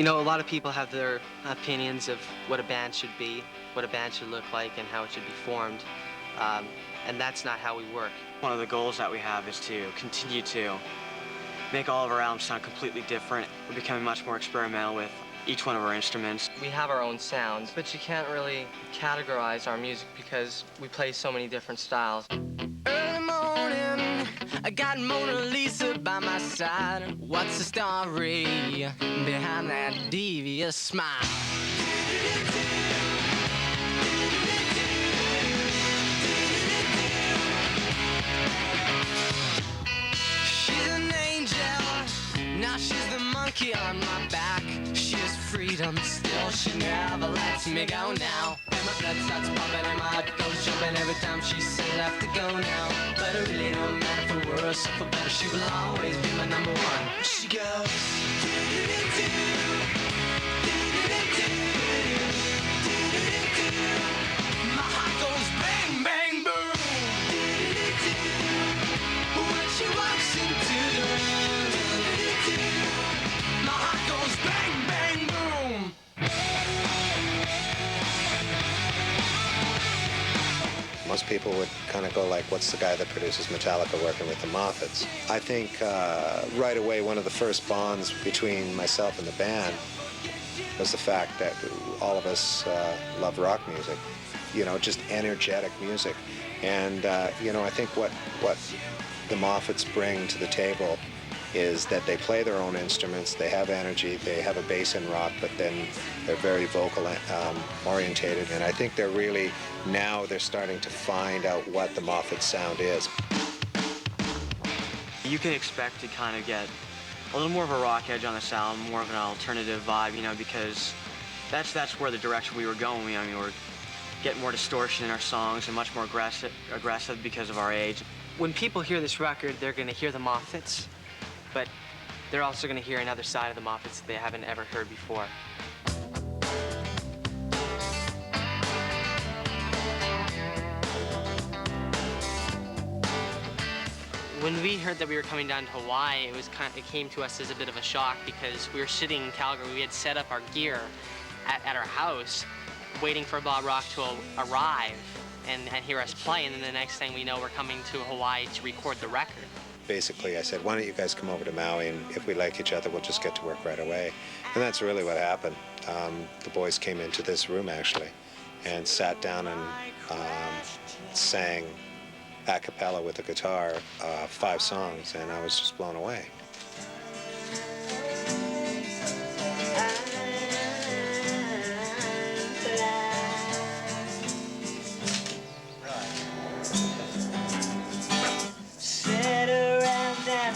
You know, a lot of people have their opinions of what a band should be, what a band should look like, and how it should be formed. And that's not how we work. One of the goals that we have is to continue to make all of our albums sound completely different. We're becoming much more experimental with each one of our instruments. We have our own sounds, but you can't really categorize our music because we play so many different styles. Early morning, I got Mona Lisa by my side. What's the story behind that devious smile? She's an angel, now she's the monkey on my back. She's freedom, still she never lets me go now. And my blood starts pumping and my heart goes jumping every time she says I have to go now. But it really don't matter for worse or for better, she will always be my number one. She goes my heart goes bang, bang, boom when she walks into the room. My heart goes bang, bang, boom. Most people would kind of go like, what's the guy that produces Metallica working with the Moffatts? I think right away one of the first bonds between myself and the band was the fact that all of us love rock music, you know, just energetic music. And, you know, I think what the Moffatts bring to the table is that they play their own instruments, they have energy, they have a bass in rock, but then they're very vocal orientated, and I think they're really, now they're starting to find out what the Moffatts sound is. You can expect to kind of get a little more of a rock edge on this album, more of an alternative vibe, you know, because that's where the direction we were going. I mean, we were getting more distortion in our songs and much more aggressive because of our age. When people hear this record, they're going to hear the Moffatts, but they're also going to hear another side of the Moffatts that they haven't ever heard before. When we heard that we were coming down to Hawaii, it came to us as a bit of a shock because we were sitting in Calgary. We had set up our gear at our house, waiting for Bob Rock to arrive and hear us play, and then the next thing we know, we're coming to Hawaii to record the record. Basically, I said, why don't you guys come over to Maui, and if we like each other, we'll just get to work right away. And that's really what happened. The boys came into this room, actually, and sat down and sang a cappella with the guitar 5 songs, and I was just blown away.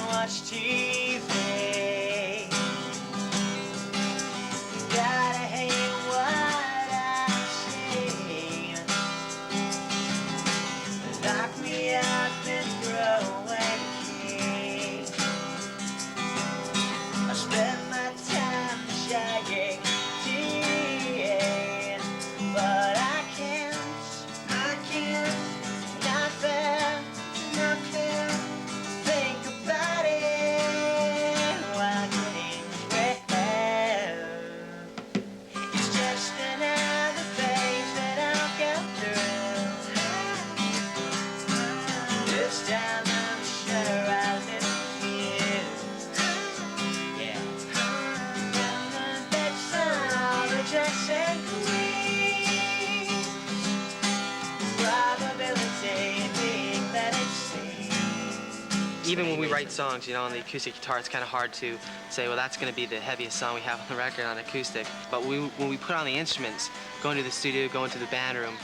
Watch TV. Gotta hate what I see. Lock me up and throw away the key. I spend my time shagging tea, but I can't, not fair, not fair. Even when we write songs, you know, on the acoustic guitar, it's kind of hard to say, well, that's going to be the heaviest song we have on the record on acoustic. But when we put on the instruments, go into the studio, go into the band room,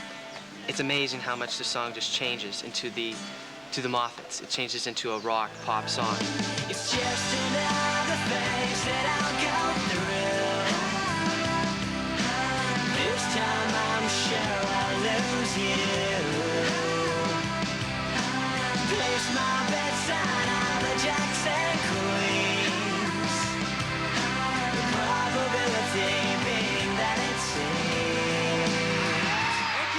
it's amazing how much the song just changes into the Moffatts. It changes into a rock pop song. It's just another phase that I'll go through. This time I'm sure I'll lose you. Place my bedside on the jacks and queens. The probability being that it's safe. Thank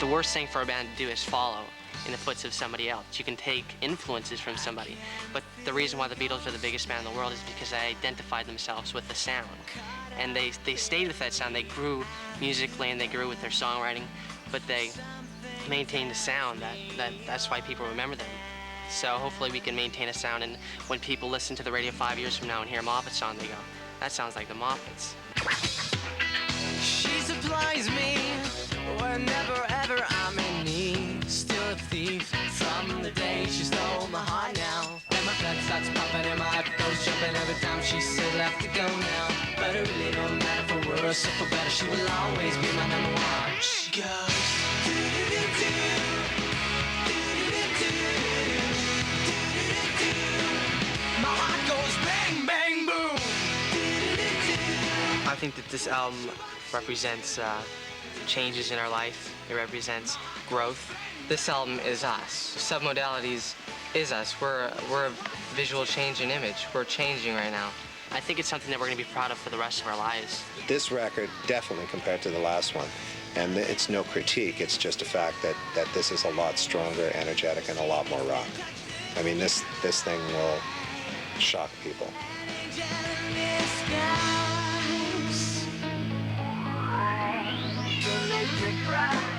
The worst thing for a band to do is follow in the footsteps of somebody else. You can take influences from somebody, but the reason why the Beatles are the biggest band in the world is because they identified themselves with the sound. And they stayed with that sound. They grew musically and they grew with their songwriting, but they maintained a sound that's why people remember them. So hopefully we can maintain a sound, and when people listen to the radio 5 years from now and hear a Moffatts song, they go, that sounds like the Moffatts. She supplies me whenever ever I'm in need. Still a thief from the day she stole my heart now. And my blood starts pumping and my heart goes jumping every time she said left to go now. But it really don't matter for worse or for better, she will always be my number one. She goes do-do-do-do, do-do-do-do, do-do-do-do. My heart goes bang, bang, boom. I think that this album represents changes in our life. It represents growth. This album is us. Submodalities is us. We're a visual change in image. We're changing right now. I think it's something that we're going to be proud of for the rest of our lives. This record, definitely compared to the last one, and it's no critique, it's just a fact that this is a lot stronger, energetic, and a lot more rock. I mean, this thing will shock people. Make me cry.